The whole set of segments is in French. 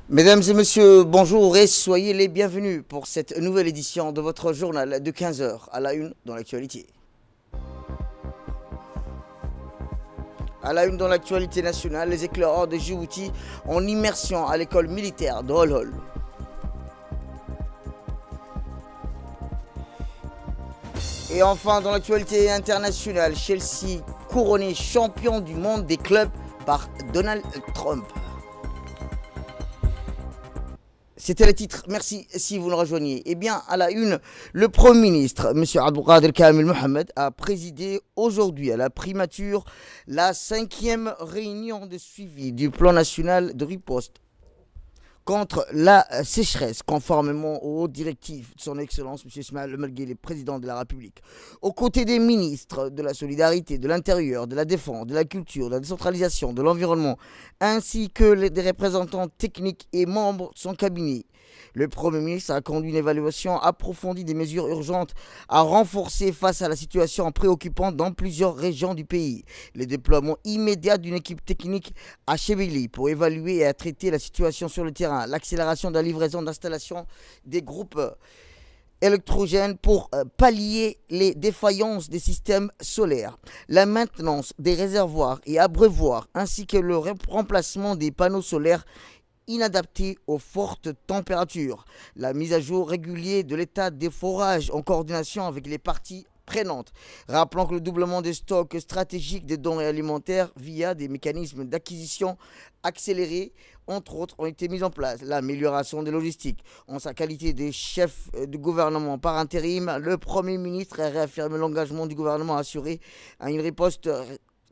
Mesdames et messieurs, bonjour et soyez les bienvenus pour cette nouvelle édition de votre journal de 15 heures à la une dans l'actualité. À la une dans l'actualité nationale, les éclaireurs de Djibouti en immersion à l'école militaire de Hol-Hol. Et enfin, dans l'actualité internationale, Chelsea couronné champion du monde des clubs par Donald Trump. C'était le titre, merci si vous nous rejoignez. Eh bien, à la une, le Premier ministre, M. Abdelkader Kamel Mohamed, a présidé aujourd'hui à la primature la 5e réunion de suivi du plan national de riposte contre la sécheresse, conformément aux directives de son Excellence M. Ismaël Le Melgué, le président de la République. Aux côtés des ministres de la Solidarité, de l'Intérieur, de la Défense, de la Culture, de la Décentralisation, de l'Environnement, ainsi que des représentants techniques et membres de son cabinet, le Premier ministre a conduit une évaluation approfondie des mesures urgentes à renforcer face à la situation préoccupante dans plusieurs régions du pays. Le déploiement immédiat d'une équipe technique à Chebili pour évaluer et à traiter la situation sur le terrain. L'accélération de la livraison d'installations des groupes électrogènes pour pallier les défaillances des systèmes solaires, la maintenance des réservoirs et abreuvoirs, ainsi que le remplacement des panneaux solaires inadaptés aux fortes températures, la mise à jour régulière de l'état des forages en coordination avec les parties prenantes. Rappelons que le doublement des stocks stratégiques des denrées alimentaires via des mécanismes d'acquisition accélérés, entre autres, ont été mis en place. L'amélioration des logistiques. En sa qualité de chef du gouvernement par intérim, le Premier ministre a réaffirmé l'engagement du gouvernement à assurer une riposte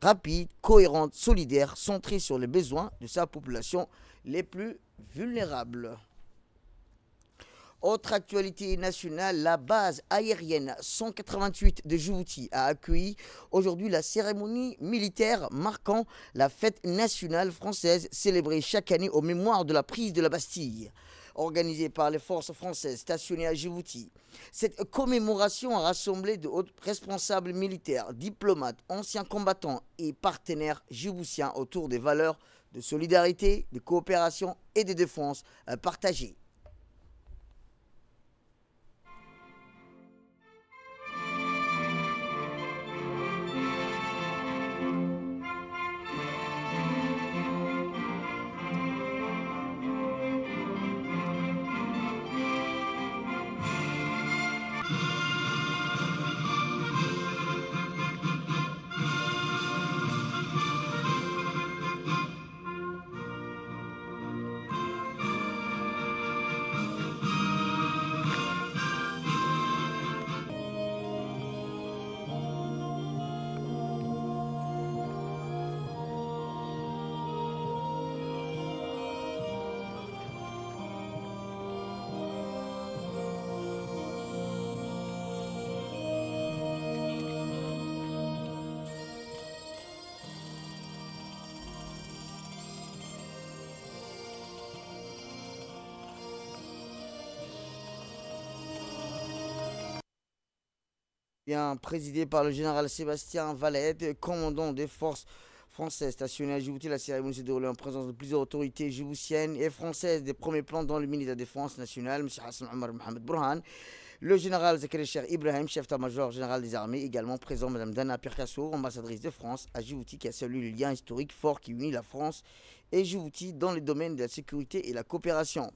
rapide, cohérente, solidaire, centrée sur les besoins de sa population les plus vulnérables. Autre actualité nationale, la base aérienne 188 de Djibouti a accueilli aujourd'hui la cérémonie militaire marquant la fête nationale française célébrée chaque année aux mémoires de la prise de la Bastille, organisée par les forces françaises stationnées à Djibouti. Cette commémoration a rassemblé de hauts responsables militaires, diplomates, anciens combattants et partenaires djiboutiens autour des valeurs de solidarité, de coopération et de défense partagées. Bien présidé par le général Sébastien Valette, commandant des forces françaises stationnées à Djibouti. La cérémonie s'est déroulée en présence de plusieurs autorités djiboutiennes et françaises des premiers plans dans le ministre de la Défense nationale, M. Hassan Omar Mohamed Bourhan, le général Zakari Cher Ibrahim, chef d'état-major général des armées, également présent Mme Dana Pirkasso, ambassadrice de France à Djibouti, qui a salué le lien historique fort qui unit la France et Djibouti dans les domaines de la sécurité et la coopération.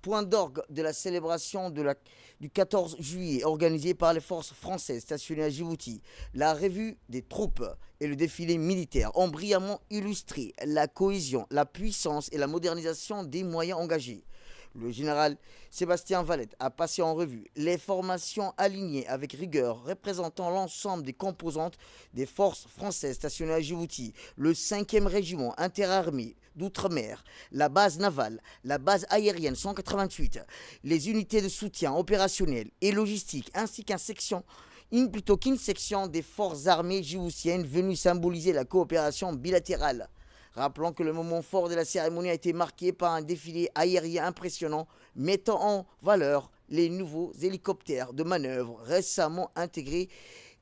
Point d'orgue de la célébration du 14 juillet organisée par les forces françaises stationnées à Djibouti. La revue des troupes et le défilé militaire ont brillamment illustré la cohésion, la puissance et la modernisation des moyens engagés. Le général Sébastien Valette a passé en revue les formations alignées avec rigueur représentant l'ensemble des composantes des forces françaises stationnées à Djibouti, le 5e régiment interarmé d'outre-mer, la base navale, la base aérienne 188, les unités de soutien opérationnel et logistique ainsi qu'une section des forces armées djiboutiennes venues symboliser la coopération bilatérale. Rappelons que le moment fort de la cérémonie a été marqué par un défilé aérien impressionnant mettant en valeur les nouveaux hélicoptères de manœuvre récemment intégrés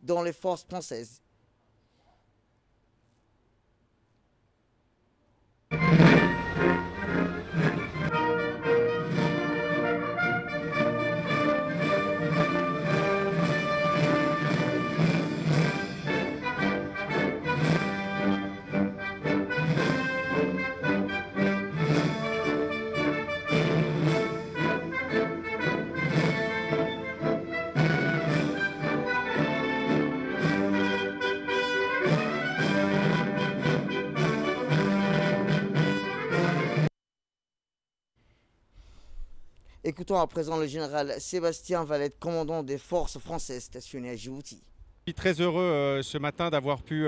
dans les forces françaises. Écoutons à présent le général Sébastien Valette, commandant des forces françaises stationnées à Djibouti. Je suis très heureux ce matin d'avoir pu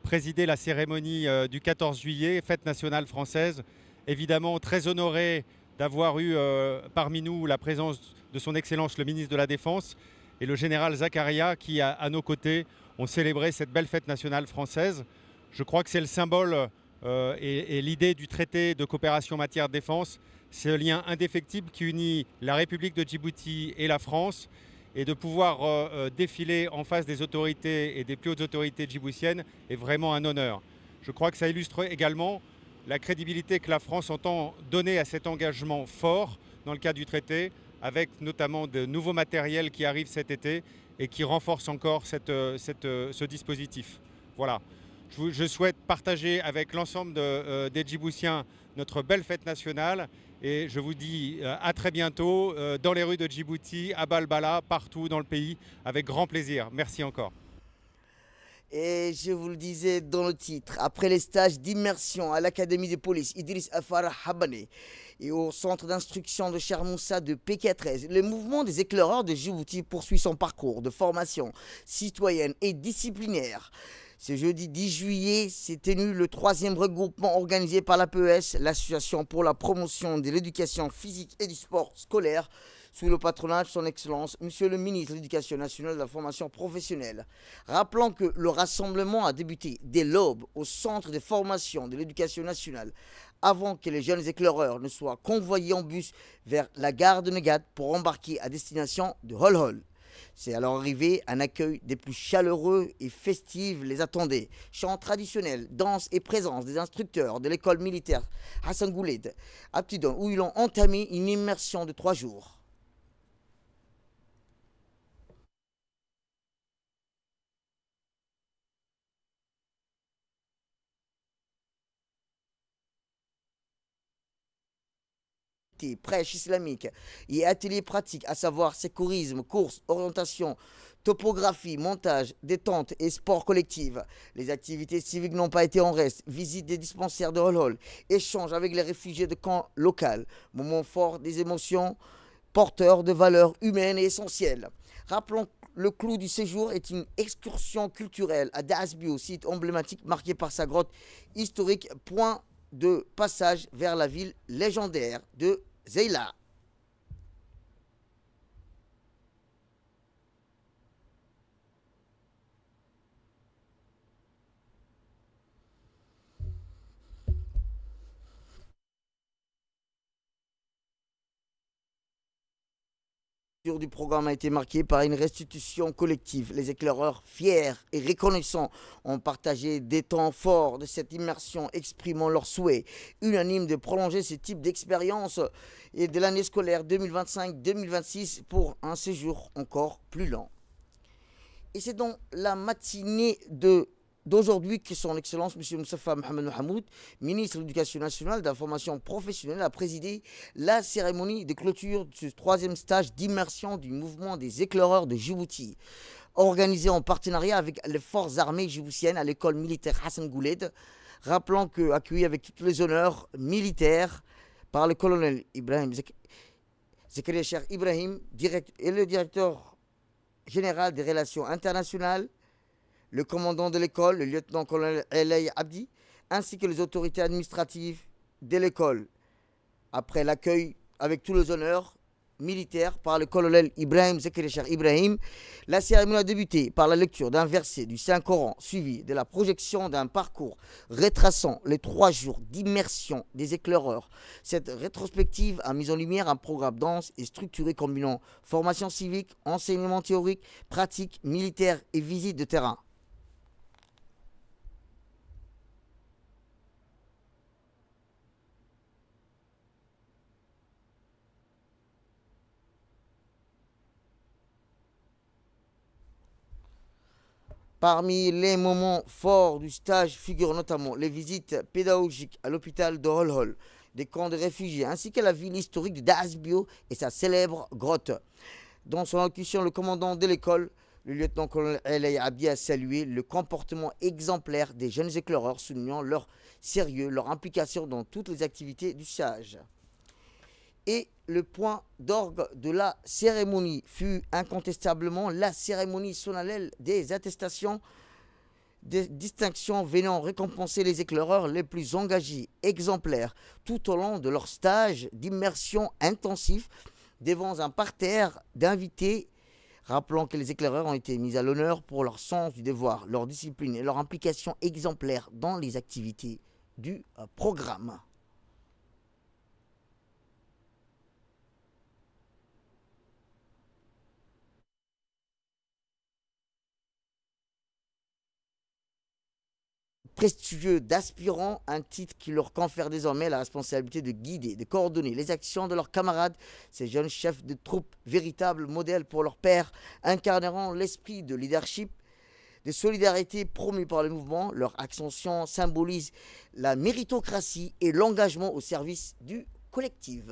présider la cérémonie du 14 juillet, fête nationale française. Évidemment, très honoré d'avoir eu parmi nous la présence de son Excellence le ministre de la Défense et le général Zakaria qui, à nos côtés, ont célébré cette belle fête nationale française. Je crois que c'est le symbole et l'idée du traité de coopération en matière de défense. C'est le lien indéfectible qui unit la République de Djibouti et la France. Et de pouvoir défiler en face des autorités et des plus hautes autorités djiboutiennes est vraiment un honneur. Je crois que ça illustre également la crédibilité que la France entend donner à cet engagement fort dans le cadre du traité, avec notamment de nouveaux matériels qui arrivent cet été et qui renforcent encore ce dispositif. Voilà. Je souhaite partager avec l'ensemble des Djiboutiens notre belle fête nationale et je vous dis à très bientôt dans les rues de Djibouti, à Balbala, partout dans le pays, avec grand plaisir. Merci encore. Et je vous le disais dans le titre, après les stages d'immersion à l'Académie de police Idriss Afara Habane et au centre d'instruction de Chermoussa de PK13, le mouvement des éclaireurs de Djibouti poursuit son parcours de formation citoyenne et disciplinaire. Ce jeudi 10 juillet s'est tenu le 3e regroupement organisé par l'APES, l'Association pour la promotion de l'éducation physique et du sport scolaire, sous le patronage de son Excellence, Monsieur le ministre de l'Éducation nationale et de la formation professionnelle. Rappelons que le rassemblement a débuté dès l'aube au centre de formation de l'éducation nationale, avant que les jeunes éclaireurs ne soient convoyés en bus vers la gare de Negat pour embarquer à destination de Holhol. C'est à leur arrivée un accueil des plus chaleureux et festifs les attendait. Chants traditionnels, danse et présence des instructeurs de l'école militaire Hassan Gouled à Ptidon, où ils ont entamé une immersion de 3 jours. Prêche islamique et ateliers pratiques, à savoir sécurisme, course, orientation, topographie, montage, détente et sport collectif. Les activités civiques n'ont pas été en reste. Visite des dispensaires de Holhol, échange avec les réfugiés de camps locaux, moment fort des émotions, porteurs de valeurs humaines et essentielles. Rappelons le clou du séjour est une excursion culturelle à Daasbio, site emblématique marqué par sa grotte historique, point de passage vers la ville légendaire de Zeila. Du programme a été marqué par une restitution collective. Les éclaireurs, fiers et reconnaissants, ont partagé des temps forts de cette immersion, exprimant leur souhait unanime de prolonger ce type d'expérience et de l'année scolaire 2025-2026 pour un séjour encore plus lent. Et c'est dans la matinée d'aujourd'hui que son Excellence M. Moustapha Mohamed Mohamoud, ministre de l'Éducation nationale et de la formation professionnelle, a présidé la cérémonie de clôture de ce 3e stage d'immersion du mouvement des éclaireurs de Djibouti, organisé en partenariat avec les forces armées djiboutiennes à l'école militaire Hassan Gouled, rappelant que accueilli avec tous les honneurs militaires par le colonel Ibrahim Zakaria Cheikh Ibrahim et le directeur général des relations internationales, le commandant de l'école, le lieutenant-colonel Elay Abdi, ainsi que les autorités administratives de l'école. Après l'accueil avec tous les honneurs militaires par le colonel Ibrahim Zakaria Ibrahim, la cérémonie a débuté par la lecture d'un verset du Saint-Coran, suivi de la projection d'un parcours retraçant les 3 jours d'immersion des éclaireurs. Cette rétrospective a mis en lumière un programme dense et structuré combinant formation civique, enseignement théorique, pratique militaire et visite de terrain. Parmi les moments forts du stage figurent notamment les visites pédagogiques à l'hôpital de Holhol, des camps de réfugiés, ainsi que la ville historique de Daasbio et sa célèbre grotte. Dans son allocution, le commandant de l'école, le lieutenant-colonel Elay Abdi, a salué le comportement exemplaire des jeunes éclaireurs, soulignant leur sérieux, leur implication dans toutes les activités du stage. Et le point d'orgue de la cérémonie fut incontestablement la cérémonie solennelle des attestations des distinctions venant récompenser les éclaireurs les plus engagés, exemplaires, tout au long de leur stage d'immersion intensif devant un parterre d'invités, rappelant que les éclaireurs ont été mis à l'honneur pour leur sens du devoir, leur discipline et leur implication exemplaire dans les activités du programme. Prestigieux d'aspirants, un titre qui leur confère désormais la responsabilité de guider, de coordonner les actions de leurs camarades. Ces jeunes chefs de troupe, véritables modèles pour leurs pairs, incarneront l'esprit de leadership, de solidarité promu par le mouvement. Leur ascension symbolise la méritocratie et l'engagement au service du collectif.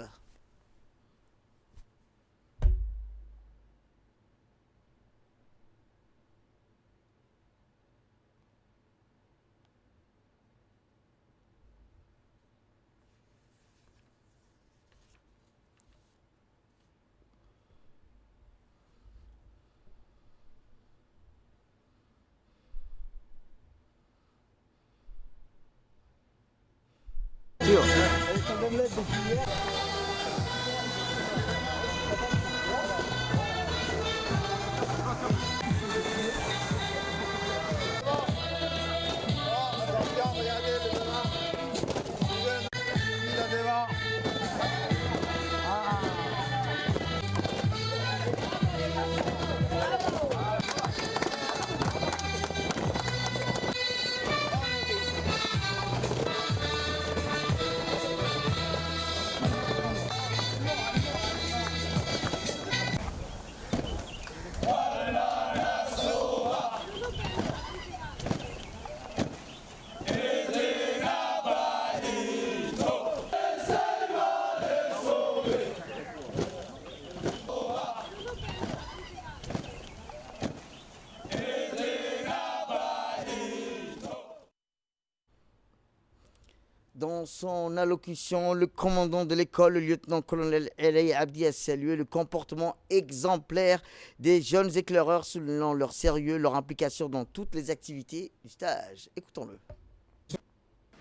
Dans son allocution, le commandant de l'école, le lieutenant-colonel Elay Abdi, a salué le comportement exemplaire des jeunes éclaireurs, soulignant leur sérieux, leur implication dans toutes les activités du stage. Écoutons-le.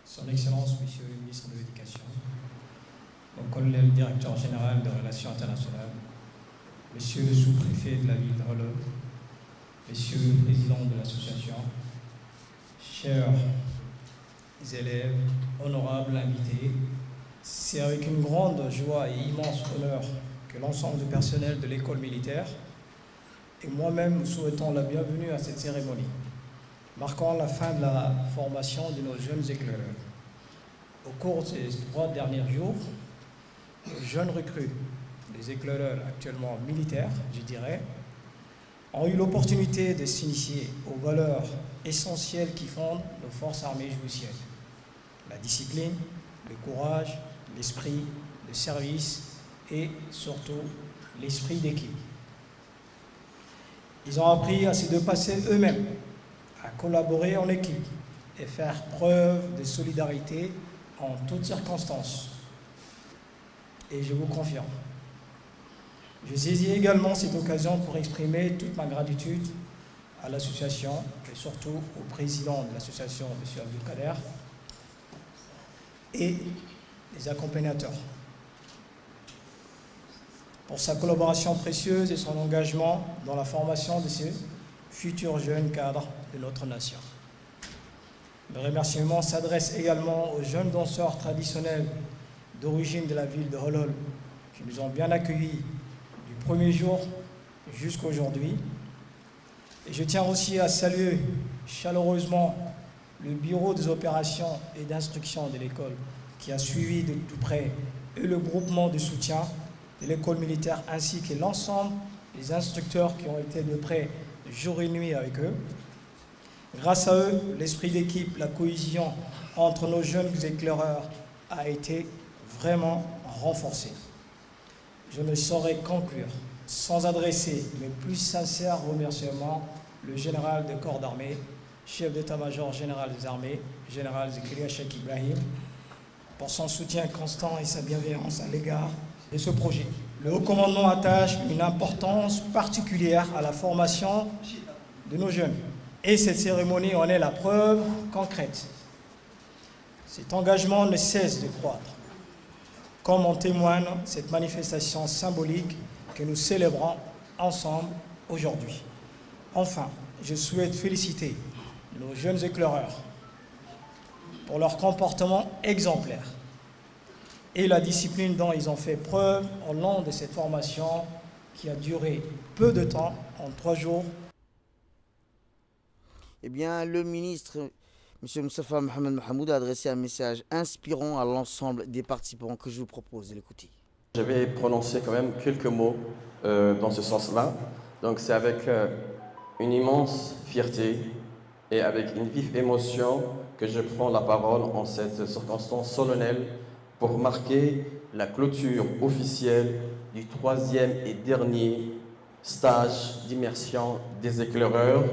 Son Excellence, Monsieur le ministre de l'Éducation, mon colonel directeur général de Relations internationales, Monsieur le sous-préfet de la ville de Holon, Monsieur le président de l'association, chers élèves, honorables invités, c'est avec une grande joie et immense honneur que l'ensemble du personnel de l'école militaire et moi-même nous souhaitons la bienvenue à cette cérémonie, marquant la fin de la formation de nos jeunes éclaireurs. Au cours de ces 3 derniers jours, nos jeunes recrues, les éclaireurs actuellement militaires, je dirais, ont eu l'opportunité de s'initier aux valeurs essentielles qui fondent nos forces armées jouissiennes. La discipline, le courage, l'esprit de service et surtout l'esprit d'équipe. Ils ont appris à se dépasser eux-mêmes, à collaborer en équipe et faire preuve de solidarité en toutes circonstances. Et je vous confirme. Je saisis également cette occasion pour exprimer toute ma gratitude à l'association et surtout au président de l'association, M. Abdelkader, et les accompagnateurs pour sa collaboration précieuse et son engagement dans la formation de ces futurs jeunes cadres de notre nation. Le remerciement s'adresse également aux jeunes danseurs traditionnels d'origine de la ville de Holol qui nous ont bien accueillis du premier jour jusqu'à aujourd'hui. Et je tiens aussi à saluer chaleureusement le bureau des opérations et d'instruction de l'école qui a suivi de tout près et le groupement de soutien de l'école militaire ainsi que l'ensemble des instructeurs qui ont été de près jour et nuit avec eux. Grâce à eux, l'esprit d'équipe, la cohésion entre nos jeunes éclaireurs a été vraiment renforcée. Je ne saurais conclure sans adresser mes plus sincères remerciements le général des corps d'armée, chef d'état-major général des armées, général Zakaria Cheikh Ibrahim, pour son soutien constant et sa bienveillance à l'égard de ce projet. Le haut commandement attache une importance particulière à la formation de nos jeunes. Et cette cérémonie en est la preuve concrète. Cet engagement ne cesse de croître, comme en témoigne cette manifestation symbolique que nous célébrons ensemble aujourd'hui. Enfin, je souhaite féliciter nos jeunes éclaireurs pour leur comportement exemplaire et la discipline dont ils ont fait preuve au long de cette formation qui a duré peu de temps, en 3 jours. Eh bien, le ministre, M. Moustapha Mohamed Mahamoud, a adressé un message inspirant à l'ensemble des participants que je vous propose de l'écouter. Je vais prononcer quand même quelques mots dans ce sens-là. Donc c'est avec une immense fierté et avec une vive émotion que je prends la parole en cette circonstance solennelle pour marquer la clôture officielle du 3e et dernier stage d'immersion des éclaireurs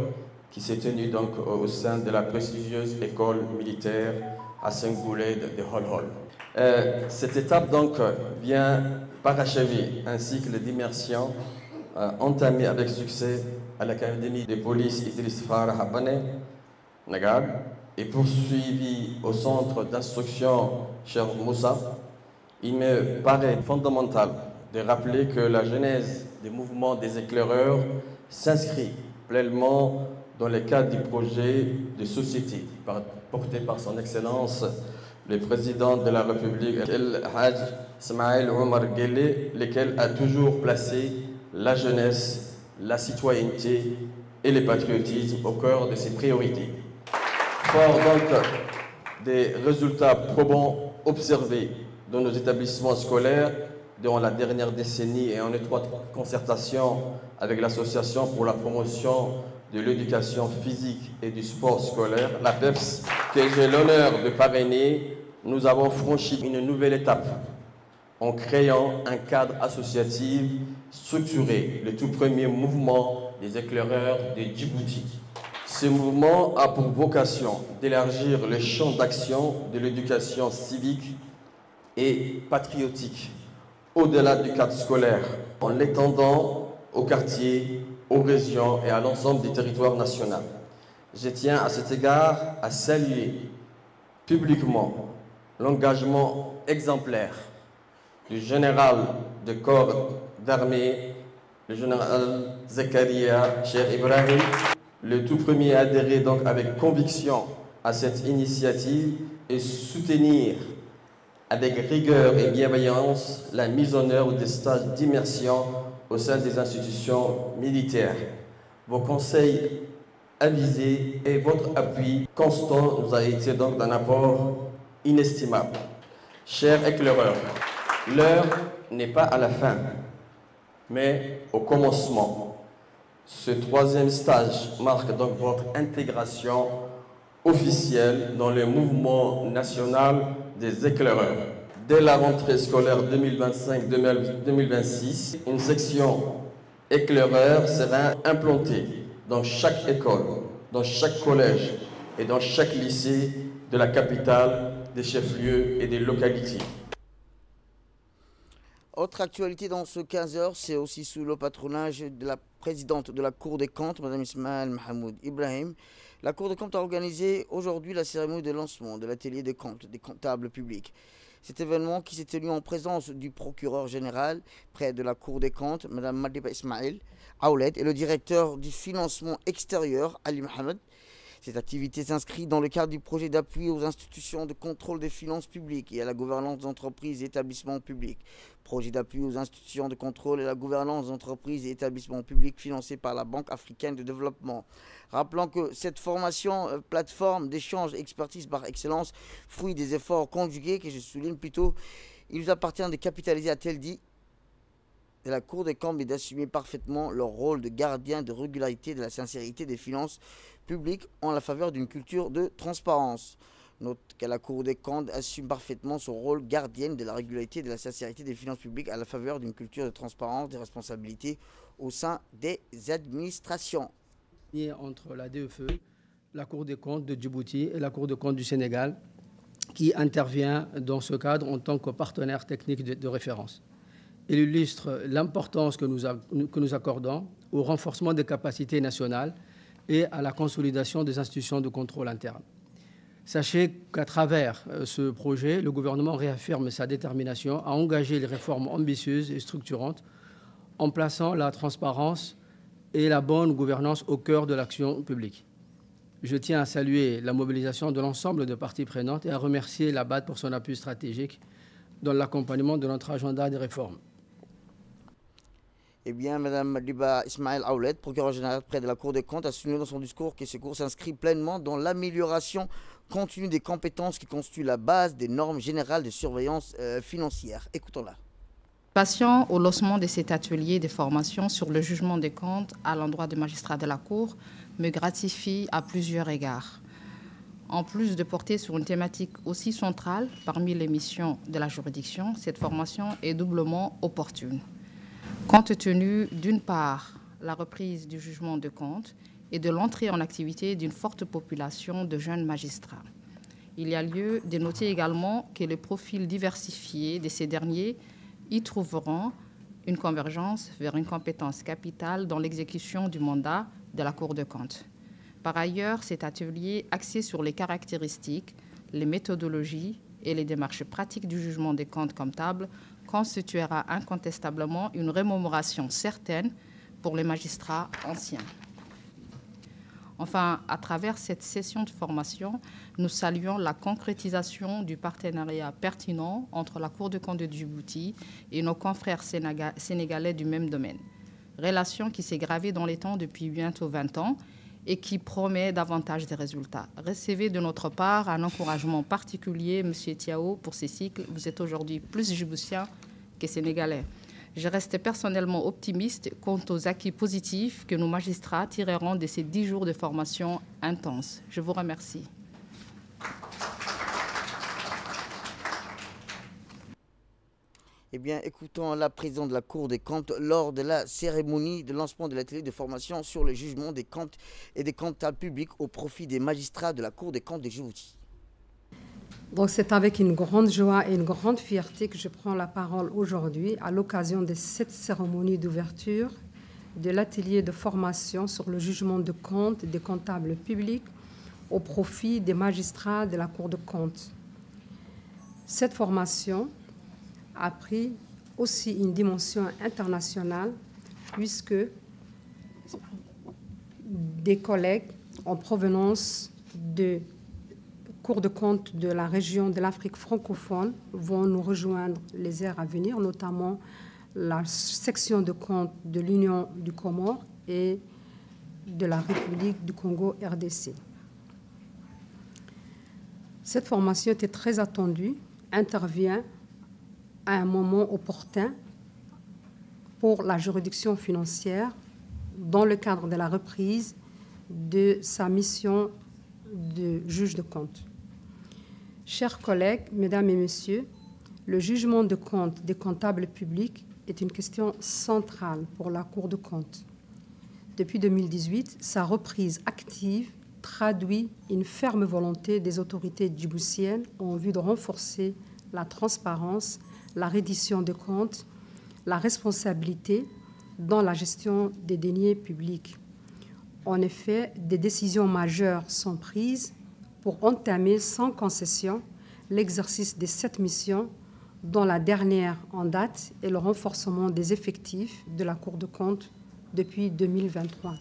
qui s'est tenu donc au sein de la prestigieuse école militaire Hassan Gouled de Hol-Hol. Cette étape donc vient parachever un cycle d'immersion entamé avec succès à l'Académie de police Idriss Farah à Bané, Nagad, et poursuivi au centre d'instruction Cheikh Moussa. Il me paraît fondamental de rappeler que la genèse des mouvements des éclaireurs s'inscrit pleinement dans le cadre du projet de société porté par son Excellence le président de la République, El Hajj Ismaël Omar Guelleh, lequel a toujours placé la jeunesse, la citoyenneté et le patriotisme au cœur de ses priorités. Fort donc des résultats probants observés dans nos établissements scolaires durant la dernière décennie et en étroite concertation avec l'Association pour la promotion de l'éducation physique et du sport scolaire, la PEPS, que j'ai l'honneur de parrainer, nous avons franchi une nouvelle étape en créant un cadre associatif structuré, le tout premier mouvement des éclaireurs de Djibouti. Ce mouvement a pour vocation d'élargir le champ d'action de l'éducation civique et patriotique au-delà du cadre scolaire, en l'étendant aux quartiers, aux régions et à l'ensemble du territoire national. Je tiens à cet égard à saluer publiquement l'engagement exemplaire du général de corps d'armée, le général Zakaria Cheikh Ibrahim, le tout premier à adhérer donc avec conviction à cette initiative et soutenir avec rigueur et bienveillance la mise en œuvre des stages d'immersion au sein des institutions militaires. Vos conseils avisés et votre appui constant nous a été donc d'un apport inestimable. Chers éclaireurs, l'heure n'est pas à la fin, mais au commencement. Ce 3e stage marque donc votre intégration officielle dans le mouvement national des éclaireurs. Dès la rentrée scolaire 2025-2026, une section éclaireur sera implantée dans chaque école, dans chaque collège et dans chaque lycée de la capitale, des chefs-lieux et des localités. Autre actualité dans ce 15h, c'est aussi sous le patronage de la présidente de la Cour des comptes, Mme Ismaël Mahamoud Ibrahim. La Cour des comptes a organisé aujourd'hui la cérémonie de lancement de l'atelier des comptes des comptables publics. Cet événement qui s'est tenu en présence du procureur général près de la Cour des comptes, Mme Madiba Ismail Aoulet, et le directeur du financement extérieur, Ali Mohamed. Cette activité s'inscrit dans le cadre du projet d'appui aux institutions de contrôle des finances publiques et à la gouvernance d'entreprises et établissements publics. Projet d'appui aux institutions de contrôle et à la gouvernance d'entreprises et établissements publics financé par la Banque africaine de développement. Rappelons que cette formation, plateforme d'échange expertise par excellence, fruit des efforts conjugués, que je souligne plutôt, il nous appartient de capitaliser à tel dit de la Cour des comptes et d'assumer parfaitement leur rôle de gardien de régularité de la sincérité des finances publiques en la faveur d'une culture de transparence. Note que la Cour des comptes assume parfaitement son rôle gardienne de la régularité et de la sincérité des finances publiques à la faveur d'une culture de transparence des responsabilités au sein des administrations. Entre la DFE, la Cour des comptes de Djibouti et la Cour des comptes du Sénégal qui intervient dans ce cadre en tant que partenaire technique de référence. Il illustre l'importance que nous accordons au renforcement des capacités nationales et à la consolidation des institutions de contrôle interne. Sachez qu'à travers ce projet, le gouvernement réaffirme sa détermination à engager les réformes ambitieuses et structurantes en plaçant la transparence et la bonne gouvernance au cœur de l'action publique. Je tiens à saluer la mobilisation de l'ensemble des parties prenantes et à remercier la BAD pour son appui stratégique dans l'accompagnement de notre agenda des réformes. Eh bien, Mme Liba Ismaël Aoulet, procureure générale près de la Cour des comptes, a souligné dans son discours que ce cours s'inscrit pleinement dans l'amélioration continue des compétences qui constituent la base des normes générales de surveillance financière. Écoutons-la. Patient au lancement de cet atelier de formation sur le jugement des comptes à l'endroit des magistrats de la Cour me gratifie à plusieurs égards. En plus de porter sur une thématique aussi centrale parmi les missions de la juridiction, cette formation est doublement opportune. Compte tenu, d'une part, la reprise du jugement de compte et de l'entrée en activité d'une forte population de jeunes magistrats. Il y a lieu de noter également que les profils diversifiés de ces derniers y trouveront une convergence vers une compétence capitale dans l'exécution du mandat de la Cour des comptes. Par ailleurs, cet atelier axé sur les caractéristiques, les méthodologies et les démarches pratiques du jugement des comptes comptables constituera incontestablement une rémunération certaine pour les magistrats anciens. Enfin, à travers cette session de formation, nous saluons la concrétisation du partenariat pertinent entre la Cour des comptes de Djibouti et nos confrères sénégalais du même domaine. Relation qui s'est gravée dans les temps depuis bientôt 20 ans et qui promet davantage de résultats. Recevez de notre part un encouragement particulier, M. Tiao, pour ces cycles. Vous êtes aujourd'hui plus djiboutien que sénégalais. Je reste personnellement optimiste quant aux acquis positifs que nos magistrats tireront de ces 10 jours de formation intense. Je vous remercie. Eh bien, écoutons la présidente de la Cour des comptes lors de la cérémonie de lancement de l'atelier de formation sur le jugement des comptes et des comptables publics au profit des magistrats de la Cour des comptes de Djibouti. Donc c'est avec une grande joie et une grande fierté que je prends la parole aujourd'hui à l'occasion de cette cérémonie d'ouverture de l'atelier de formation sur le jugement de comptes des comptables publics au profit des magistrats de la Cour des comptes. Cette formation a pris aussi une dimension internationale puisque des collègues en provenance de Cour des comptes de la région de l'Afrique francophone vont nous rejoindre les heures à venir, notamment la section de comptes de l'Union du Comore et de la République du Congo RDC. Cette formation était très attendue, intervient à un moment opportun pour la juridiction financière dans le cadre de la reprise de sa mission de juge de compte. Chers collègues, mesdames et messieurs, le jugement de compte des comptables publics est une question centrale pour la Cour des comptes. Depuis 2018, sa reprise active traduit une ferme volonté des autorités djiboutiennes en vue de renforcer la transparence, la reddition de comptes, la responsabilité dans la gestion des deniers publics. En effet, des décisions majeures sont prises pour entamer sans concession l'exercice de cette mission, dont la dernière en date est le renforcement des effectifs de la Cour des comptes depuis 2023.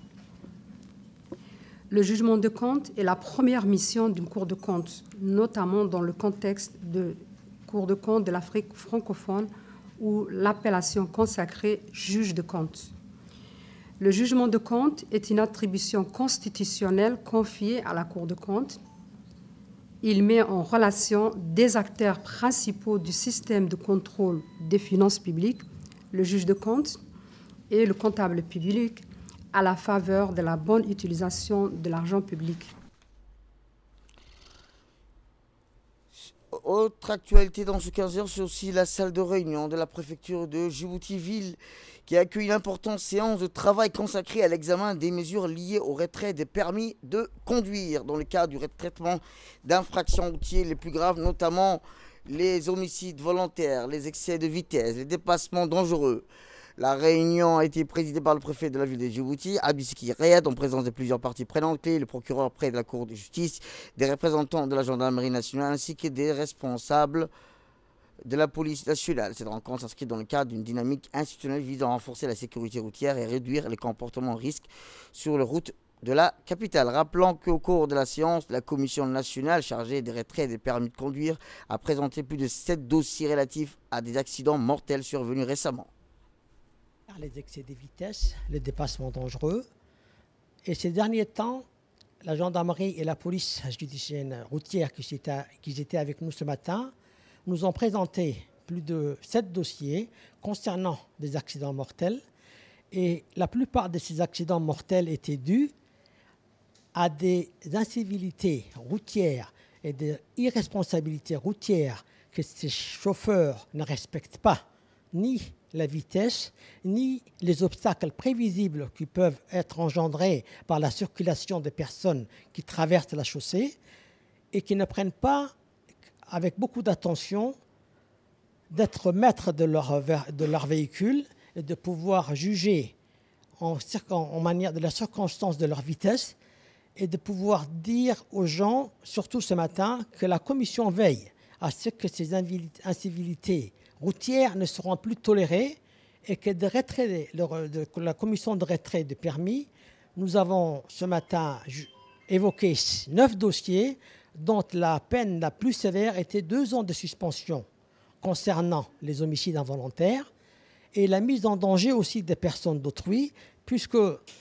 Le jugement de compte est la première mission d'une Cour des comptes, notamment dans le contexte de Cour des comptes de l'Afrique francophone où l'appellation consacrée juge de compte. Le jugement de compte est une attribution constitutionnelle confiée à la Cour des comptes. Il met en relation des acteurs principaux du système de contrôle des finances publiques, le juge de compte et le comptable public, à la faveur de la bonne utilisation de l'argent public. Autre actualité dans ce 15h, c'est aussi la salle de réunion de la préfecture de Djibouti-Ville qui accueille une importante séance de travail consacrée à l'examen des mesures liées au retrait des permis de conduire dans le cadre du traitement d'infractions routières les plus graves, notamment les homicides volontaires, les excès de vitesse, les dépassements dangereux. La réunion a été présidée par le préfet de la ville de Djibouti, Abisiki Riyad, en présence de plusieurs parties prenantes clés, le procureur près de la Cour de justice, des représentants de la gendarmerie nationale ainsi que des responsables de la police nationale. Cette rencontre s'inscrit dans le cadre d'une dynamique institutionnelle visant à renforcer la sécurité routière et réduire les comportements risques sur les routes de la capitale. Rappelons qu'au cours de la séance, la commission nationale chargée des retraits des permis de conduire a présenté plus de 7 dossiers relatifs à des accidents mortels survenus récemment. Les excès de vitesse, les dépassements dangereux. Et ces derniers temps, la gendarmerie et la police judiciaire routière qui étaient avec nous ce matin nous ont présenté plus de 7 dossiers concernant des accidents mortels. Et la plupart de ces accidents mortels étaient dus à des incivilités routières et des irresponsabilités routières que ces chauffeurs ne respectent pas, ni la vitesse, ni les obstacles prévisibles qui peuvent être engendrés par la circulation des personnes qui traversent la chaussée et qui ne prennent pas avec beaucoup d'attention d'être maîtres de leur véhicule et de pouvoir juger en manière de la circonstance de leur vitesse et de pouvoir dire aux gens, surtout ce matin, que la commission veille à ce que ces incivilités routières ne seront plus tolérées et que la commission de retrait de permis, nous avons ce matin évoqué 9 dossiers dont la peine la plus sévère était 2 ans de suspension concernant les homicides involontaires et la mise en danger aussi des personnes d'autrui, puisque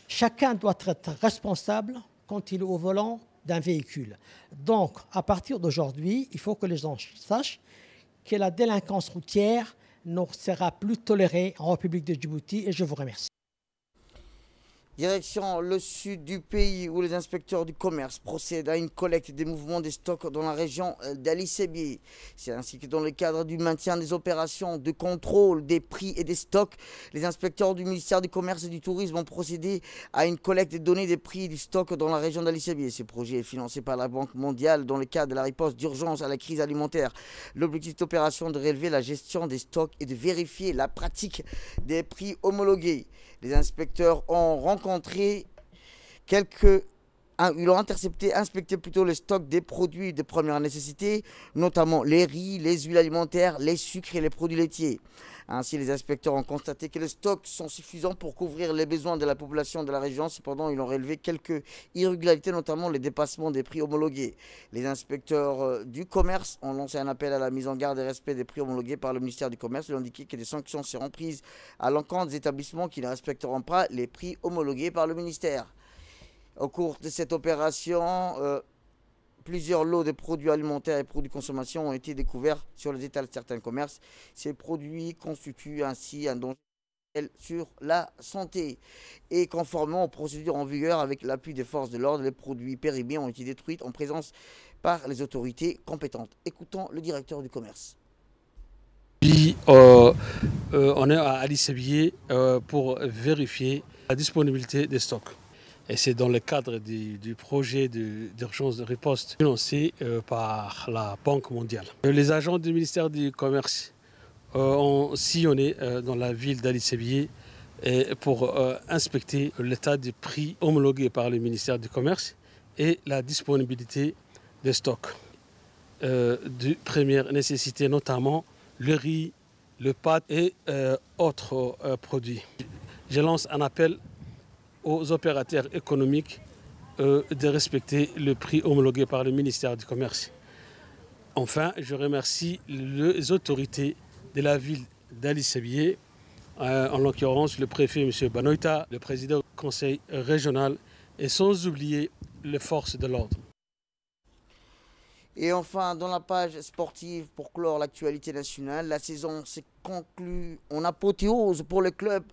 chacun doit être responsable quand il est au volant d'un véhicule. Donc, à partir d'aujourd'hui, il faut que les gens sachent que la délinquance routière ne sera plus tolérée en République de Djibouti et je vous remercie. Direction le sud du pays où les inspecteurs du commerce procèdent à une collecte des mouvements des stocks dans la région d'Ali Sébié. C'est ainsi que dans le cadre du maintien des opérations de contrôle des prix et des stocks, les inspecteurs du ministère du Commerce et du Tourisme ont procédé à une collecte des données des prix du stock dans la région d'Ali Sébié. Ce projet est financé par la Banque mondiale dans le cadre de la riposte d'urgence à la crise alimentaire. L'objectif d'opération est de relever la gestion des stocks et de vérifier la pratique des prix homologués. Les inspecteurs ont rencontré ils ont inspecté plutôt le stock des produits de première nécessité, notamment les riz, les huiles alimentaires, les sucres et les produits laitiers. Ainsi, les inspecteurs ont constaté que les stocks sont suffisants pour couvrir les besoins de la population de la région. Cependant, ils ont relevé quelques irrégularités, notamment les dépassements des prix homologués. Les inspecteurs du commerce ont lancé un appel à la mise en garde et respect des prix homologués par le ministère du Commerce. Ils ont indiqué que des sanctions seront prises à l'encontre des établissements qui ne respecteront pas les prix homologués par le ministère. Au cours de cette opération, plusieurs lots de produits alimentaires et produits de consommation ont été découverts sur les étals de certains commerces. Ces produits constituent ainsi un danger sur la santé. Et conformément aux procédures en vigueur avec l'appui des forces de l'ordre, les produits périmés ont été détruits en présence par les autorités compétentes. Écoutons le directeur du commerce. On est à Ali Sébié pour vérifier la disponibilité des stocks. Et c'est dans le cadre du projet d'urgence de riposte financé par la Banque mondiale. Les agents du ministère du Commerce ont sillonné dans la ville d'Ali Sébié pour inspecter l'état des prix homologués par le ministère du Commerce et la disponibilité des stocks de première nécessité, notamment le riz, le pâte et autres produits. Je lance un appel aux opérateurs économiques de respecter le prix homologué par le ministère du Commerce. Enfin, je remercie les autorités de la ville d'Ali Sébié, en l'occurrence le préfet M. Banoïta, le président du conseil régional et sans oublier les forces de l'ordre. Et enfin, dans la page sportive, pour clore l'actualité nationale, la saison s'est conclue en apothéose pour le club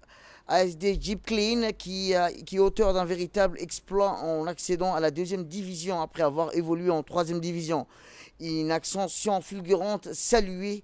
ASD Jeep Clean qui est auteur d'un véritable exploit en accédant à la 2e division après avoir évolué en 3e division. Une ascension fulgurante saluée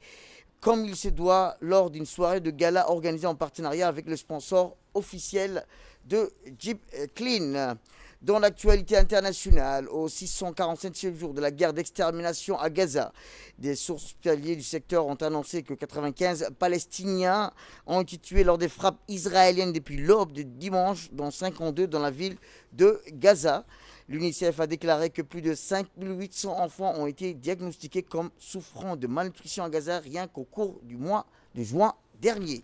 comme il se doit lors d'une soirée de gala organisée en partenariat avec le sponsor officiel de Jeep Clean. Dans l'actualité internationale, au 647e jour de la guerre d'extermination à Gaza, des sources hospitalières du secteur ont annoncé que 95 Palestiniens ont été tués lors des frappes israéliennes depuis l'aube de dimanche, dont 52 dans la ville de Gaza. L'UNICEF a déclaré que plus de 5800 enfants ont été diagnostiqués comme souffrant de malnutrition à Gaza rien qu'au cours du mois de juin dernier.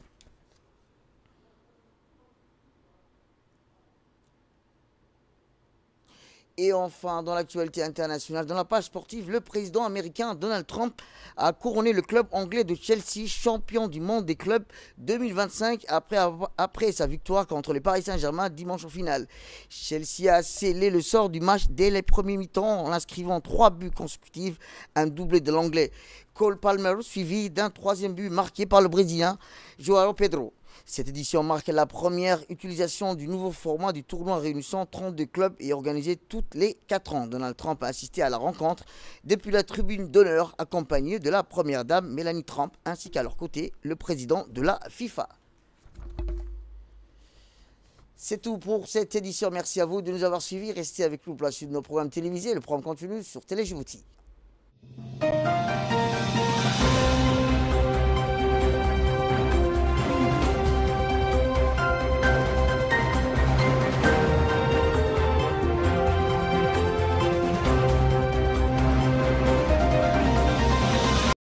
Et enfin, dans l'actualité internationale, dans la page sportive, le président américain Donald Trump a couronné le club anglais de Chelsea champion du monde des clubs 2025 après sa victoire contre le Paris Saint-Germain dimanche en finale. Chelsea a scellé le sort du match dès les premiers mi-temps en inscrivant 3 buts consécutifs, un doublé de l'anglais Cole Palmer, suivi d'un 3e but marqué par le Brésilien João Pedro. Cette édition marque la première utilisation du nouveau format du tournoi réunissant 32 clubs et organisé toutes les 4 ans. Donald Trump a assisté à la rencontre depuis la tribune d'honneur accompagné de la première dame Mélanie Trump ainsi qu'à leur côté le président de la FIFA. C'est tout pour cette édition. Merci à vous de nous avoir suivis. Restez avec nous pour la suite de nos programmes télévisés. Le programme continue sur Télé Djibouti.